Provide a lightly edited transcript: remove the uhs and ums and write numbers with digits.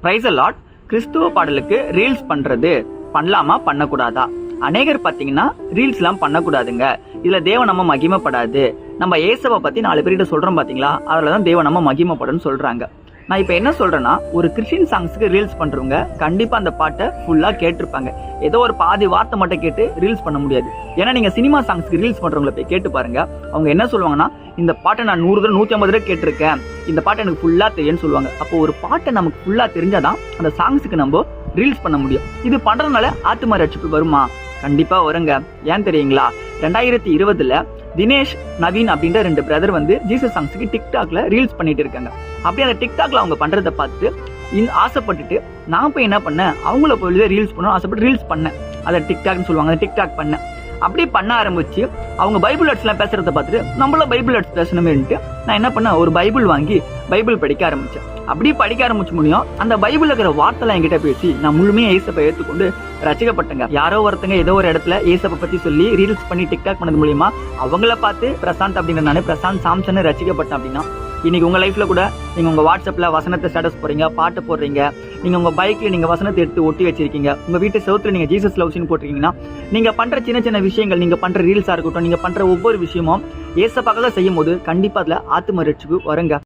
Praise the Lord. கிறிஸ்துவ பாடலுக்கு reels பண்றது பண்ணலாமா பண்ணக்கூடாதா? அநேகர் பாத்தீங்கன்னா ரீல்ஸ் எல்லாம் பண்ணக்கூடாதுங்க, இதுல தேவ நம்ம மகிமைப்படாது, நம்ம ஏசவை பத்தி 4 பேர்கிட்ட சொல்றோம் பாத்தீங்களா, அதுலதான் தேவ நம்ம மகிமைப்படும் சொல்றாங்க. நான் இப்ப என்ன சொல்றேன்னா, ஒரு கிறிஸ்டியன் சாங்ஸ்க்கு ரீல்ஸ் பண்றவங்க கண்டிப்பா அந்த பாட்டை ஃபுல்லா கேட்டிருப்பாங்க. ஏதோ ஒரு பாதி வார்த்தை மட்டும் கேட்டு ரீல்ஸ் பண்ண முடியாது. ஏன்னா நீங்க சினிமா சாங்ஸ்க்கு ரீல்ஸ் பண்றவங்களை போய் கேட்டு பாருங்க, அவங்க என்ன சொல்லுவாங்கன்னா, இந்த பாட்டை நான் 100 தடவை 150 தடவை கேட்டிருக்கேன், இந்த பாட்டை எனக்கு ஃபுல்லா தெரியும்னு சொல்லுவாங்க. அப்போ ஒரு பாட்டை நமக்கு ஃபுல்லா தெரிஞ்சாதான் அந்த சாங்ஸுக்கு நம்ம ரீல்ஸ் பண்ண முடியும். இது பண்றதுனால ஆத்தும ரட்சிப்பு வருமா? கண்டிப்பா வருங்க. ஏன் தெரியுங்களா, 2020 தினேஷ் நவீன் அப்படின்ற 2 பிரதர் ஜீசஸ் சாங்ஸ்க்கு டிக்டாக்ல ரீல்ஸ் பண்ணிட்டு இருக்காங்க. அப்படியே அந்த டிக்டாக்ல அவங்க பண்றதை பார்த்து ஆசைப்பட்டுட்டு நான் போய் என்ன பண்ணேன், அவங்கள போய் ரீல்ஸ் பண்ணணும் ஆசைப்பட்டு ரீல்ஸ் பண்ணேன். அதை டிக்டாக்னு சொல்லுவாங்க, டிக்டாக் பண்ணேன். அப்படி பண்ண ஆரம்பிச்சு அவங்க பைபிள் வேர்ட்ஸ் எல்லாம் பேசுறத பார்த்துட்டு நம்மள பைபிள் வேர்ட்ஸ் பேசணுமேன்ட்டு நான் என்ன பண்ணேன், ஒரு பைபிள் வாங்கி பைபிள் படிக்க ஆரம்பிச்சேன். அப்படி படிக்க ஆரம்பிச்சு முடியும் அந்த பைபிள் இருக்கிற வார்த்தைலாம் என்கிட்ட பேசி நான் முழுமையா ஏசப்பை ஏற்றுக்கொண்டு ரசிக்கப்பட்டேங்க. யாரோ ஒருத்தங்க ஏதோ ஒரு இடத்துல ஏசப்பை பத்தி சொல்லி ரீல்ஸ் பண்ணி டிக்டாக் பண்ணது மூலியமா அவங்கள பார்த்து பிரசாந்த் அப்படின்ற நானே பிரசாந்த் சாம்சன் ரசிக்கப்பட்டேன். அப்படின்னா இன்னைக்கு உங்க லைஃப்ல கூட நீங்க உங்க வாட்ஸ்அப்ல வசனத்தை ஸ்டேட்டஸ் போடுறீங்க, பாட்டு போடுறீங்க, நீங்க உங்க பைக்ல நீங்க வசனத்தை எடுத்து ஒட்டி வச்சிருக்கீங்க, உங்க வீட்டு செவுத்துல நீங்க ஜீசஸ் லவ்ஸ்னு போட்டிருக்கீங்கன்னா, நீங்க பண்ற சின்ன சின்ன விஷயங்கள், நீங்க பண்ற ரீல்ஸா இருக்கட்டும், நீங்க பண்ற ஒவ்வொரு விஷயமும் ஏசப்பாக செய்யும் போது கண்டிப்பா அதுல ஆத்தும ரட்சிப்பு வருங்க.